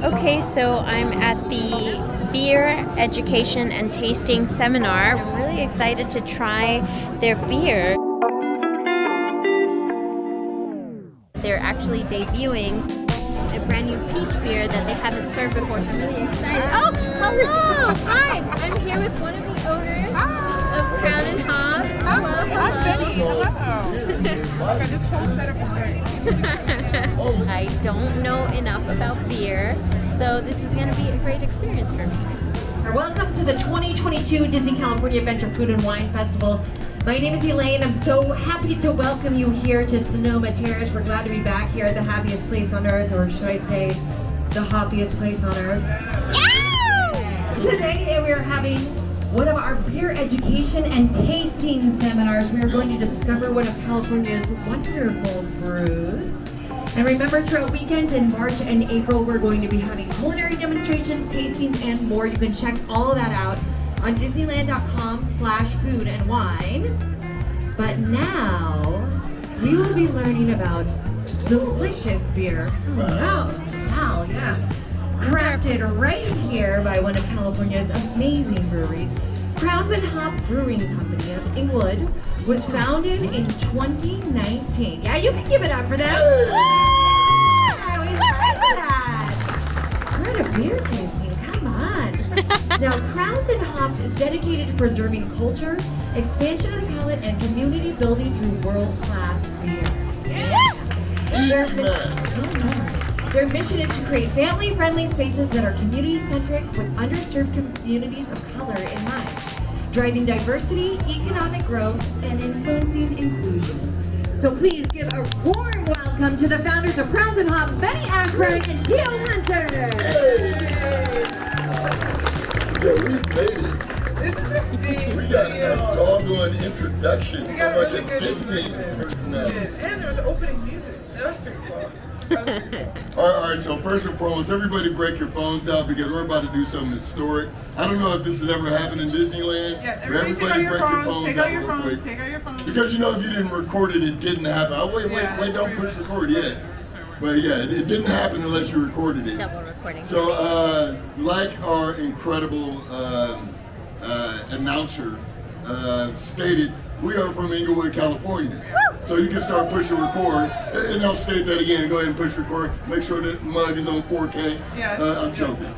Okay, so I'm at the Beer Education and Tasting Seminar. I'm really excited to try their beer. They're actually debuting a brand new peach beer that they haven't served before, so I'm really excited. Oh, hello! Hi! I'm here with one of the owners of Crown and Hops. Hello, I'm Beny. Hello. Okay, this whole setup is great. I don't know enough about beer, so this is going to be a great experience for me. Welcome to the 2022 Disney California Adventure Food and Wine Festival. My name is Elaine. I'm so happy to welcome you here to Sonoma Terrace. We're glad to be back here at the happiest place on earth, or should I say, the hoppiest place on earth. Yeah! Today we are having one of our beer education and tasting seminars. We are going to discover one of California's wonderful brews. And remember, throughout weekends in March and April, we're going to be having culinary demonstrations, tasting, and more. You can check all of that out on Disneyland.com/food and wine. But now, we will be learning about delicious beer. Oh, wow, yeah. Crafted right here by one of California's amazing breweries. Crowns and Hop Brewing Company of Inglewood was founded in 2019. Yeah, you can give it up for them. Yeah, we like that. We're at a beer tasting, come on. Now, Crowns and Hops is dedicated to preserving culture, expansion of the palate, and community building through world-class beer. Their mission is to create family-friendly spaces that are community-centric with underserved communities of color in mind, driving diversity, economic growth, and influencing inclusion. So please give a warm welcome to the founders of Crowns and Hops, Beny and Teo Hunter. Yeah, we made it. This is a big We got deal. a doggone introduction We from got like really a good Disney information. personality. And there was opening music. That was pretty cool. That was pretty cool. All right, so first and foremost, everybody break your phones out because we're about to do something historic. I don't know if this has ever happened in Disneyland. Yes, but everybody take out your break phones. Take out your real phones. quick. Take out your phones. Because you know if you didn't record it, it didn't happen. Oh, wait, Yeah, don't that's push pretty record much- yet. But yeah, it didn't happen unless you recorded it. Double recording. So, like our incredible announcer stated, we are from Inglewood, California. So you can start pushing record, and I'll state that again. Go ahead and push record. Make sure that mug is on 4K. Yes. I'm joking.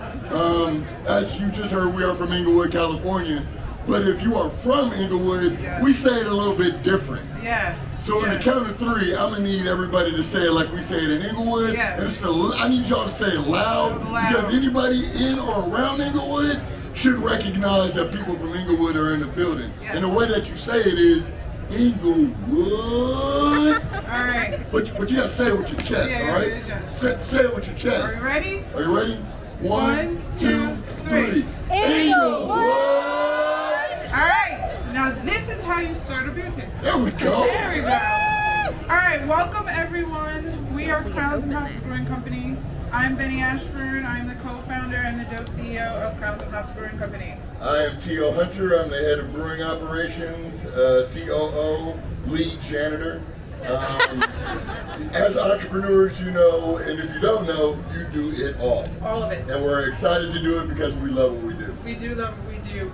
As you just heard, we are from Inglewood, California. But if you are from Inglewood, Yes. we say it a little bit different. Yes. So on the yes. count of three, I'm gonna need everybody to say it like we say it in Inglewood. Yes. And I need y'all to say it loud, Loud. because anybody in or around Inglewood should recognize that people from Inglewood are in the building. Yes. And the way that you say it is Inglewood. All right. But you gotta say it with your chest, Yeah, all right? say it with your chest. Say it with your chest. Are you ready? Are you ready? One, two, three. Inglewood! All right. Now this is how you start a beer tasting. There we go. There we go. All right, welcome everyone. We are Crowns and Hops Brewing Company. I'm Beny Ashburn. I'm the co-founder and the dope CEO of Crowns and Hops Brewing Company. I am Teo Hunter. I'm the head of brewing operations, COO, lead janitor. As entrepreneurs, you know, and if you don't know, you do it all. All of it. And we're excited to do it because we love what we do. We do love what we do.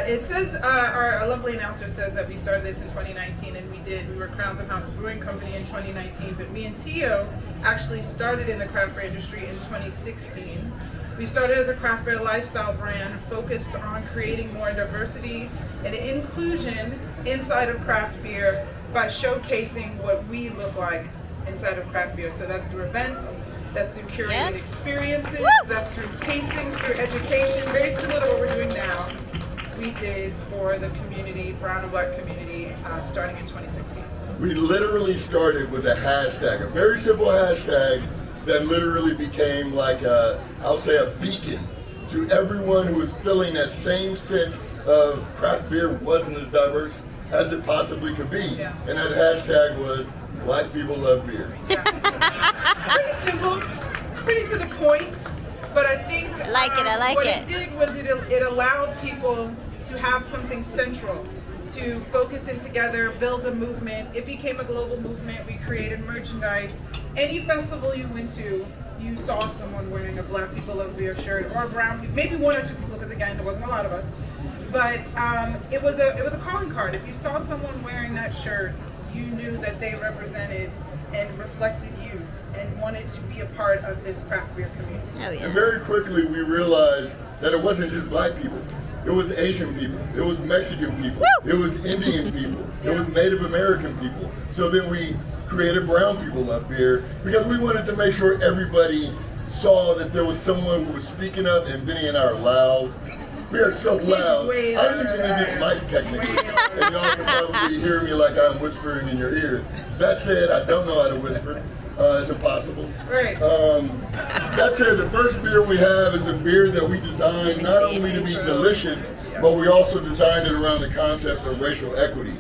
It says, our lovely announcer says that we started this in 2019, and we did. We were Crowns and Hops Brewing Company in 2019, but me and Teo actually started in the craft beer industry in 2016. We started as a craft beer lifestyle brand focused on creating more diversity and inclusion inside of craft beer by showcasing what we look like inside of craft beer. So that's through events, that's through curated experiences, that's through tastings, through education, very similar to what we're doing now. We did for the community, brown and black community, starting in 2016. We literally started with a hashtag, a very simple hashtag that literally became like I'll say a beacon to everyone who was feeling that same sense of craft beer wasn't as diverse as it possibly could be. Yeah. And that hashtag was Black People Love Beer. Yeah. It's pretty simple, it's pretty to the point, but I think I like it. what it did was it allowed people to have something central, to focus in together, build a movement. It became a global movement. We created merchandise. Any festival you went to, you saw someone wearing a Black People Love Beer shirt or a brown, maybe one or two people, because again, there wasn't a lot of us. But it was a calling card. If you saw someone wearing that shirt, you knew that they represented and reflected you and wanted to be a part of this craft beer community. Oh, yeah. And very quickly we realized that it wasn't just Black people. It was Asian people. It was Mexican people. Woo! It was Indian people. It was Native American people. So then we created Brown People Love Beer because we wanted to make sure everybody saw that there was someone who was speaking up, and Beny and I are loud. We are so loud. I don't even need this mic technically. And y'all can probably hear me like I'm whispering in your ear. That said, I don't know how to whisper. It's impossible. Right. That said, the first beer we have is a beer that we designed not only to be delicious, but we also designed it around the concept of racial equity.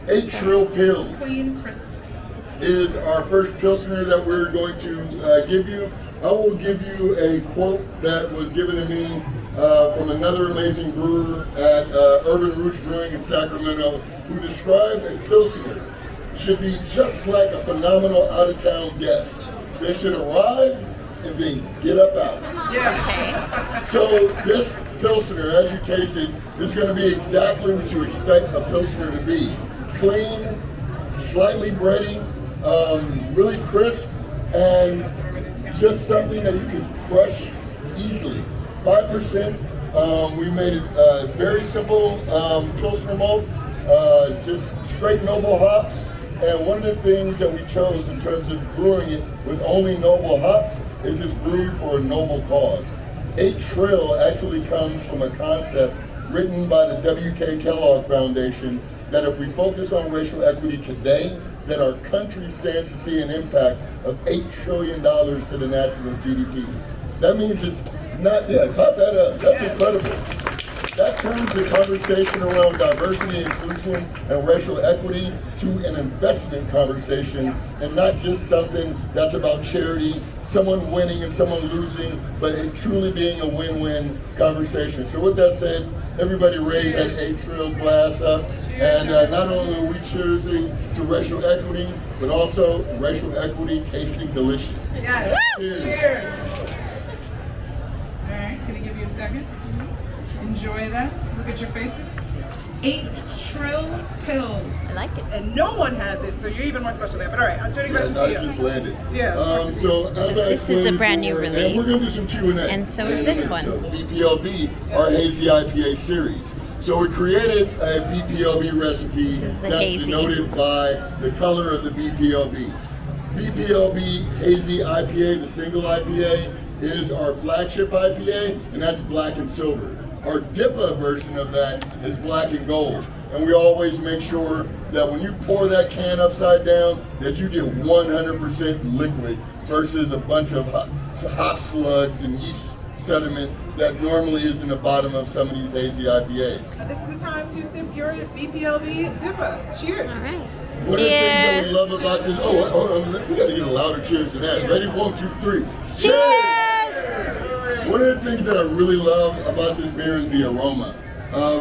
8 Trill Pills Queen Chris is our first Pilsner that we're going to give you. I will give you a quote that was given to me from another amazing brewer at Urban Roots Brewing in Sacramento, who described a Pilsner should be just like a phenomenal out-of-town guest. They should arrive and then get up out. Yeah. So this Pilsner, as you taste it, is going to be exactly what you expect a Pilsner to be. Clean, slightly bready, really crisp, and just something that you can crush easily. 5%. We made it very simple Pilsner malt, just straight noble hops. And one of the things that we chose in terms of brewing it with only noble hops is it's brewed for a noble cause. 8 Trill actually comes from a concept written by the W.K. Kellogg Foundation that if we focus on racial equity today, that our country stands to see an impact of $8 trillion to the national GDP. That means it's not, clap that up, that's incredible. That turns the conversation around diversity, inclusion, and racial equity to an investment conversation, and not just something that's about charity, someone winning and someone losing, but it truly being a win-win conversation. So with that said, everybody raise that 8 Trill glass up, and not only are we cheersing to racial equity, but also racial equity tasting delicious. Yes. Cheers. Cheers. All right, can I give you a second? Enjoy that. Look at your faces. 8 Trill Pills. I like it. And no one has it, so you're even more special there. But all right, I'm turning back to I Teo. just landed. Yeah. So as I This is a explained brand new before, release. and we're going to do some Q&A. And so is this one. So BPLB, our hazy IPA series. So we created a BPLB recipe This is the that's hazy. denoted by the color of the BPLB. BPLB Hazy IPA, the single IPA, is our flagship IPA, and that's black and silver. Our DIPA version of that is black and gold. And we always make sure that when you pour that can upside down, that you get 100% liquid versus a bunch of hop slugs and yeast sediment that normally is in the bottom of some of these hazy IPAs. Now, this is the time to sip your BPLB DIPA. Cheers. All right. One of the things that we love about this, hold on, we gotta get a louder cheers than that. Ready? 1, 2, 3. Cheers! One of the things that I really love about this beer is the aroma.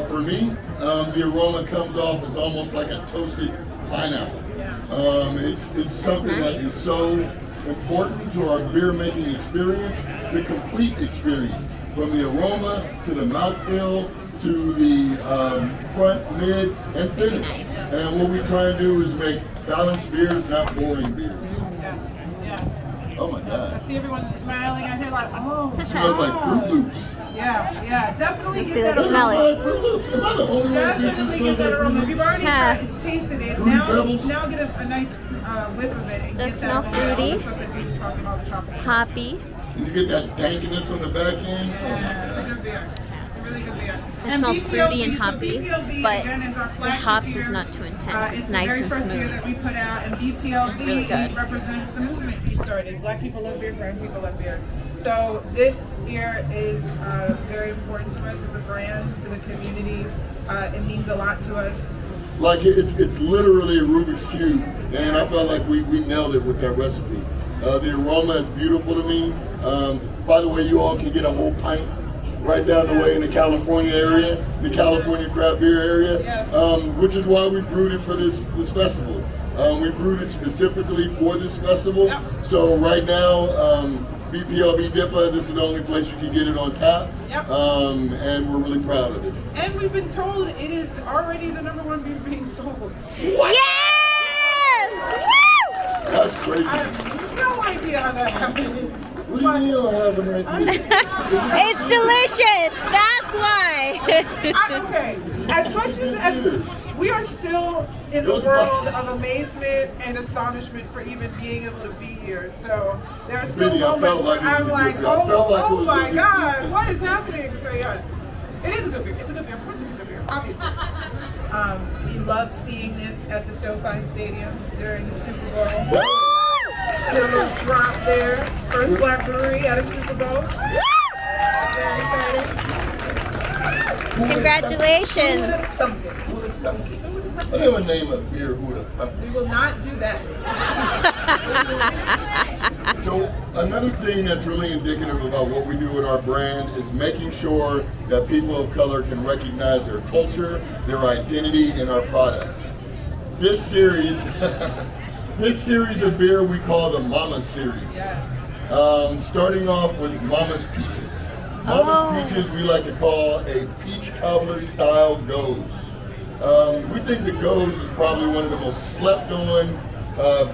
For me, the aroma comes off as almost like a toasted pineapple. It's something that is so important to our beer making experience, the complete experience, from the aroma to the mouthfeel to the front, mid, and finish. And what we try and do is make balanced beers, not boring beers. Yes. Yes. Oh my I God. see everyone smiling. I hear like, oh. It smells like Fruit Loops. Yeah. Definitely Let's get see, that let me smell aroma. it. Fruit Loops. Am I the only one that thinks it Definitely smells get that like aroma. Fruit If you've Loops? already tasted it, Fruity now Pebbles? get a nice whiff of it and Does get smell that aroma. fruity. All the stuff that Teo was talking about, the chocolate. Hoppy. And you get that dankiness on the back end. Yeah, it's a good beer. It's a really good beer. It smells fruity and so hoppy, BPLB, but again, is our the flagship hops beer. is not too intense. It's the nice very and first beer smooth. that we put out, and BPLB really good. represents the movement we started. Black people love beer, brown people love beer. So this beer is very important to us as a brand, to the community. It means a lot to us. Like it's literally a Rubik's Cube, and I felt like we nailed it with that recipe. The aroma is beautiful to me. By the way, you all can get a whole pint right down the way in the California area, the California craft beer area, which is why we brewed it for this festival. We brewed it specifically for this festival. So right now, BPLB Dippa. This is the only place you can get it on tap. Yep. And we're really proud of it. And we've been told it is already the #1 beer being sold. Yes! Woo! That's crazy. I have no idea how that happened. What do you mean I have it right here? It's delicious. That's why. Okay, as much as we are still in the world of amazement and astonishment for even being able to be here. So there are still Beny, I felt moments where like it was I'm a like, good beer. I felt like it oh was a my good God, beer. what is happening? So yeah, it is a good beer. It's a good beer. Of course it's a good beer, obviously. We loved seeing this at the SoFi Stadium during the Super Bowl. Did a little drop there. First Black brewery at a Super Bowl. Very exciting. Congratulations. Who would've thunk it? Who would've thunk it? I never name a beer who would've thunk We it. will not do that. So another thing that's really indicative about what we do with our brand is making sure that people of color can recognize their culture, their identity, and our products. This series, this series of beer we call the Mama series. Yes. Starting off with Mama's Peaches. Mama's Peaches we like to call a peach cobbler style Goes. We think the Goes is probably one of the most slept on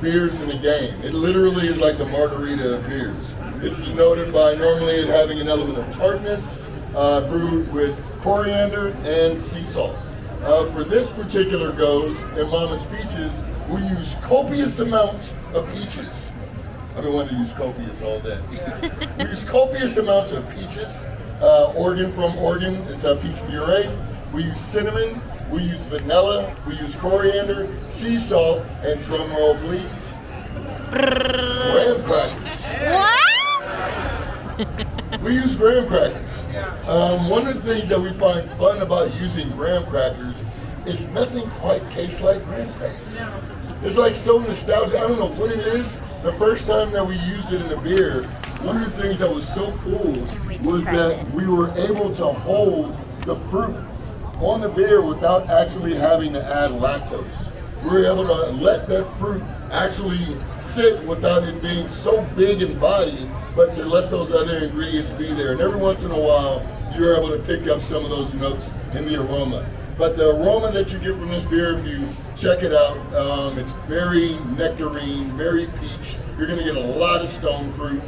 beers in the game. It literally is like the margarita of beers. It's denoted by normally it having an element of tartness, brewed with coriander and sea salt. For this particular Goes in Mama's Peaches, we use copious amounts of peaches. I've been wanting to use copious all day. We use copious amounts of peaches. Oregon from Oregon is a peach puree. We use cinnamon, we use vanilla, we use coriander, sea salt, and drum roll please, graham crackers. What? We use graham crackers. One of the things that we find fun about using graham crackers is nothing quite tastes like graham crackers. It's like so nostalgic. I don't know what it is. The first time that we used it in a beer, one of the things that was so cool was that we were able to hold the fruit on the beer without actually having to add lactose. We were able to let that fruit actually sit without it being so big in body, but to let those other ingredients be there. And every once in a while, you're able to pick up some of those notes in the aroma. But the aroma that you get from this beer, if you check it out, it's very nectarine, very peach. You're gonna get a lot of stone fruit.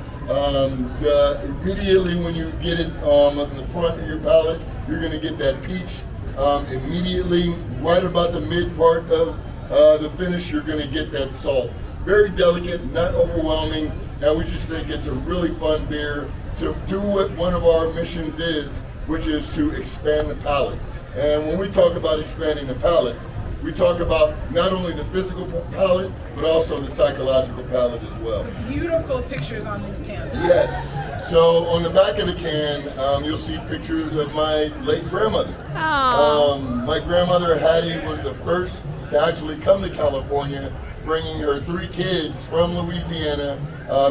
Immediately when you get it on the front of your palate, you're gonna get that peach. Immediately, right about the mid part of the finish, you're gonna get that salt. Very delicate, not overwhelming, and we just think it's a really fun beer to do what one of our missions is, which is to expand the palate. And when we talk about expanding the palate, we talk about not only the physical palate, but also the psychological palate as well. Beautiful pictures on these cans. Yes. So on the back of the can, you'll see pictures of my late grandmother. My grandmother Hattie was the first to actually come to California, bringing her 3 kids from Louisiana,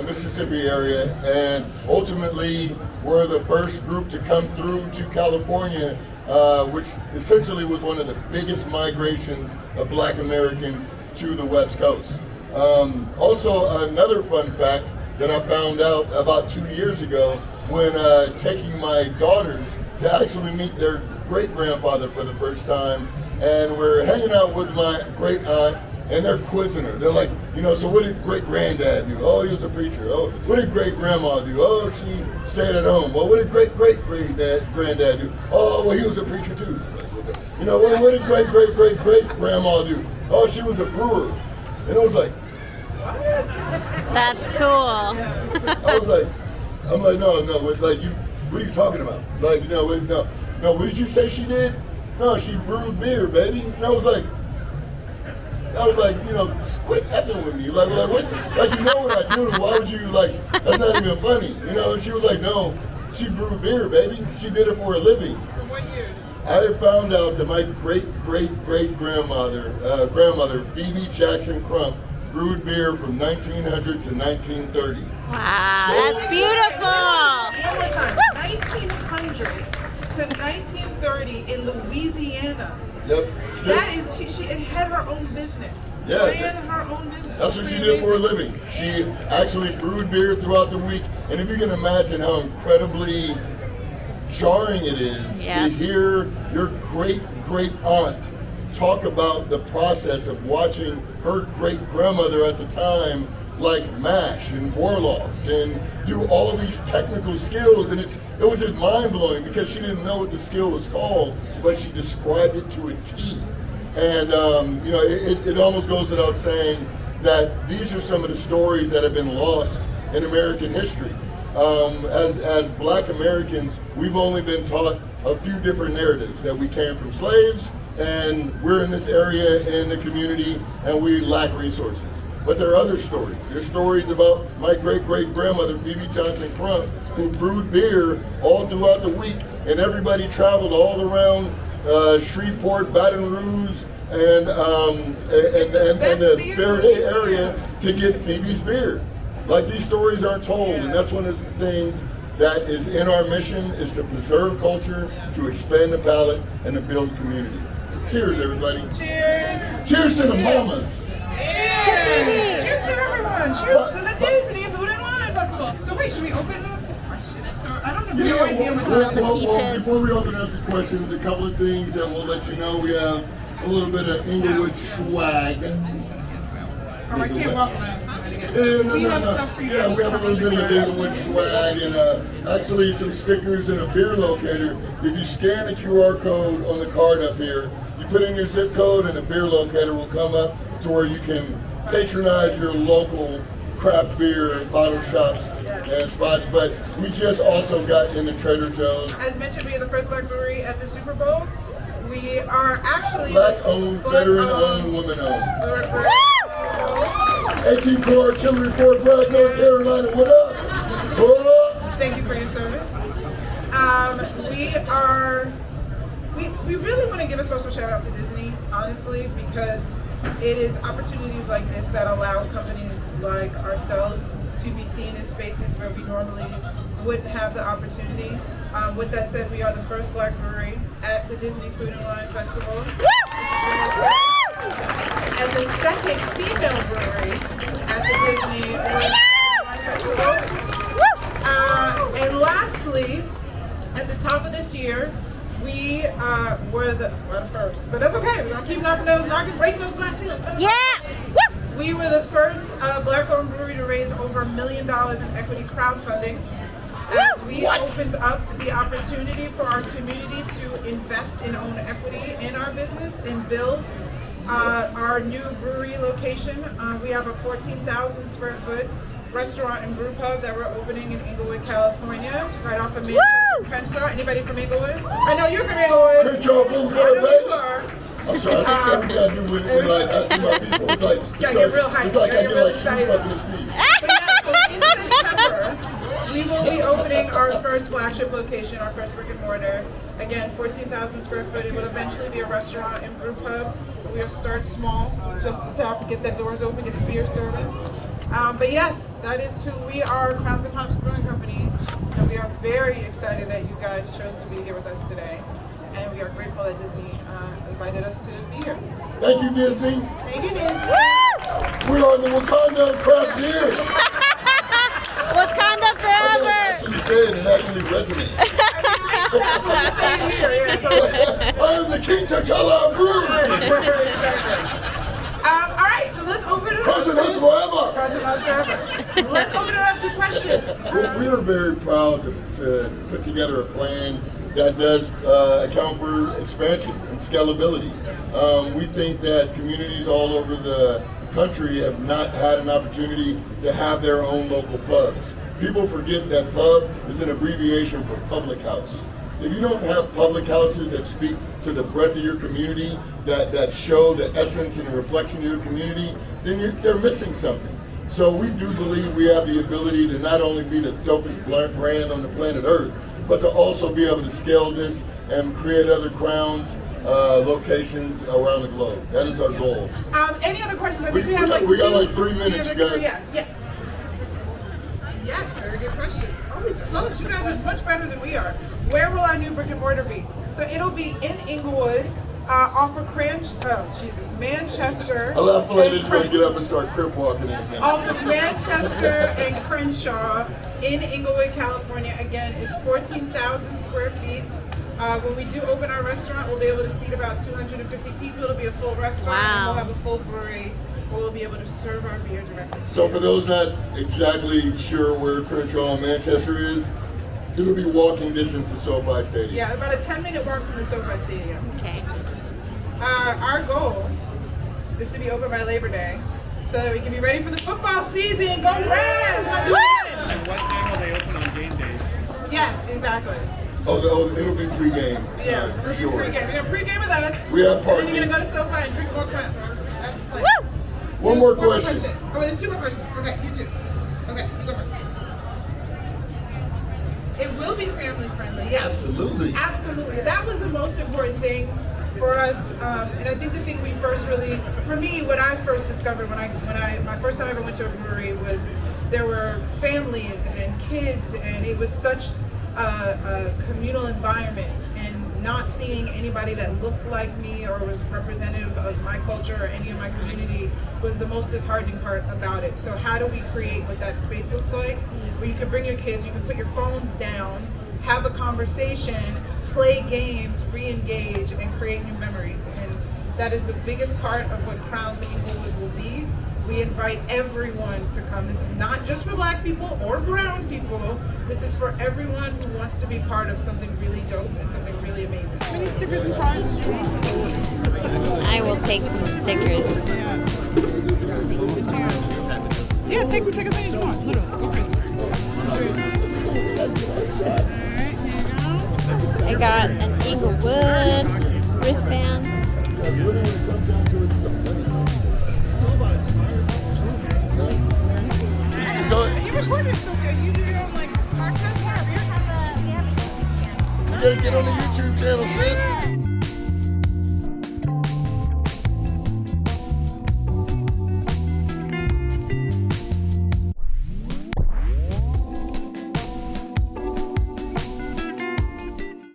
Mississippi area, and ultimately were the first group to come through to California, which essentially was one of the biggest migrations of Black Americans to the West Coast. Also, another fun fact that I found out about 2 years ago when taking my daughters to actually meet their great-grandfather for the first time, and we're hanging out with my great-aunt, and they're quizzing her. They're like, you know, so what did great-granddad do? Oh, he was a preacher. Oh, what did great-grandma do? Oh, she stayed at home. Well, what did great-great-great-granddad do? Oh, well, he was a preacher too. You know, what did great-great-great-great-grandma do? Oh, she was a brewer. And I was like, That's cool. I'm like, no, like you, what are you talking about? Like, you know, no, what did you say she did? No, she brewed beer, baby. And I was like, you know, quit effing with me. Like what? Like, you know what I do. Why would you, like, that's not even funny. You know, and she was like, no, she brewed beer, baby. She did it for a living. From what years? I had found out that my great-great-great-grandmother, Phoebe Jackson Crump, brewed beer from 1900 to 1930. Wow, that's beautiful. One more time. 1900 to 1930 in Louisiana. Yep. That is, she had her own business. Yeah, ran her own business. that's what she did for a living. She actually brewed beer throughout the week. And if you can imagine how incredibly jarring it is Yeah. to hear your great aunt talk about the process of watching her great grandmother at the time like mash and warloft and do all of these technical skills, and it was just mind-blowing because she didn't know what the skill was called, but she described it to a T. And you know, it almost goes without saying that these are some of the stories that have been lost in American history. As Black Americans, we've only been taught a few different narratives, that we came from slaves and we're in this area in the community and we lack resources. But there are other stories. There's stories about my great-great-grandmother, Phoebe Johnson Crump, who brewed beer all throughout the week, and everybody traveled all around Shreveport, Baton Rouge, and the Faraday area to get Phoebe's beer. Like, these stories aren't told, and that's one of the things that is in our mission, is to preserve culture, to expand the palate, and to build community. Cheers, everybody. Cheers. Cheers to the mamas. Cheers! Cheers to everyone! Cheers to the Disney Food and Wine Festival! So wait, should we open it up to questions? So I don't have no idea what's Well, the well, peaches. before we open it up to questions, a couple of things that we'll let you know. We have a little bit of Inglewood swag. Oh, I can't walk around. We have stuff for you. Yeah, we have a little bit of Inglewood swag and actually some stickers and a beer locator. If you scan the QR code on the card up here, you put in your zip code and a beer locator will come up to where you can patronize your local craft beer bottle shops and spots. But we just also got into Trader Joe's. As mentioned, we are the first Black brewery at the Super Bowl. We are actually Black-owned, veteran-owned, women-owned. We're 18 Core Artillery, Fort Bragg, North Carolina. What up? What up? Thank you for your service. We really want to give a special shout out to Disney, honestly, because it is opportunities like this that allow companies like ourselves to be seen in spaces where we normally wouldn't have the opportunity. With that said, we are the first Black brewery at the Disney Food and Wine Festival. And the second female brewery at the Disney Food and Wine Festival. And lastly, at the top of this year, we were the first, but that's okay. We're gonna keep breaking those glass ceilings. Yeah! We were the first Black-owned brewery to raise over $1 million in equity crowdfunding, as we opened up the opportunity for our community to invest in own equity in our business and build our new brewery location. We have a 14,000 square foot restaurant and brew pub that we're opening in Inglewood, California, right off of Crenshaw. Anybody from Inglewood? I know you're from Inglewood. Crenshaw, Boulevard, I know you baby. are. I'm sorry, that's what we gotta do when like, I see my people. It's like, Yeah, get real hyped. it's like Yeah, I get get real like swooped excited. up in the speed. But yeah, so in September, we will be opening our first flagship location, our first brick and mortar. Again, 14,000 square foot. It will eventually be a restaurant and brew pub. We'll start small, just the top, to get the doors open, get the beer serving. But yes, that is who we are, Crowns and Hops Brewing Company. And we are very excited that you guys chose to be here with us today. And we are grateful that Disney invited us to be here. Thank you, Disney. Thank you, Disney. We are the Wakanda craft beer. Wakanda I don't forever! actually say it, it actually resonates. That's what we say here. Yeah, totally. I am the King T'Challa of brew. Exactly. All right, so let's open it up. Crowns and Hops forever. Crowns and Hops forever. Let's open it up to questions. We are very proud to put together a plan that does account for expansion and scalability. We think that communities all over the country have not had an opportunity to have their own local pubs. People forget that pub is an abbreviation for public house. If you don't have public houses that speak to the breadth of your community, that show the essence and the reflection of your community, then they're missing something. So we do believe we have the ability to not only be the dopest brand on the planet Earth, but to also be able to scale this and create other Crowns locations around the globe. That is our goal. Any other questions? I We think we have like got two- like 3 minutes, you guys. Yes. Yes, very good question. All these plugs, you guys are much better than we are. Where will our new brick and mortar be? So it'll be in Inglewood, Off of Manchester. I love feel like this and going to get up and start crip walking in a minute. Off of Manchester and Crenshaw in Inglewood, California. Again, it's 14,000 square feet. When we do open our restaurant, we'll be able to seat about 250 people. It'll be a full restaurant, and we'll have a full brewery where we'll be able to serve our beer directly. So for those not exactly sure where Crenshaw and Manchester is, it'll be walking distance to SoFi Stadium. Yeah, about a 10-minute walk from the SoFi Stadium. Okay. Our goal is to be open by Labor Day so that we can be ready for the football season. Go Rams! Let's win! And what day will they open on game day? Yes, exactly. Oh, it'll be pregame. Yeah, for sure. Pregame. We're gonna pregame with us. We have And parking. then you're gonna go to SoFi and drink more crabs. That's the plan. Woo! One more question. Oh, there's two more questions. Okay, you two. Okay, you go first. It will be family friendly. Yes. Absolutely. Absolutely. That was the most important thing for us, and I think the thing we first really, for me, what I first discovered when my first time I ever went to a brewery was there were families and kids, and it was such a communal environment, and not seeing anybody that looked like me or was representative of my culture or any of my community was the most disheartening part about it. So how do we create what that space looks like, where you can bring your kids, you can put your phones down, have a conversation, play games, re-engage, and create new memories. And that is the biggest part of what Crowns Inglewood will be. We invite everyone to come. This is not just for Black people or brown people. This is for everyone who wants to be part of something really dope and something really amazing. How many stickers and cards did you need? I will take some stickers. Yes. Yeah, take as many as you want. Literally, go crazy. Alright, here you go. I got an Inglewood wristband. So You recorded something. You do your own like podcast or you gotta get on the YouTube channel, sis.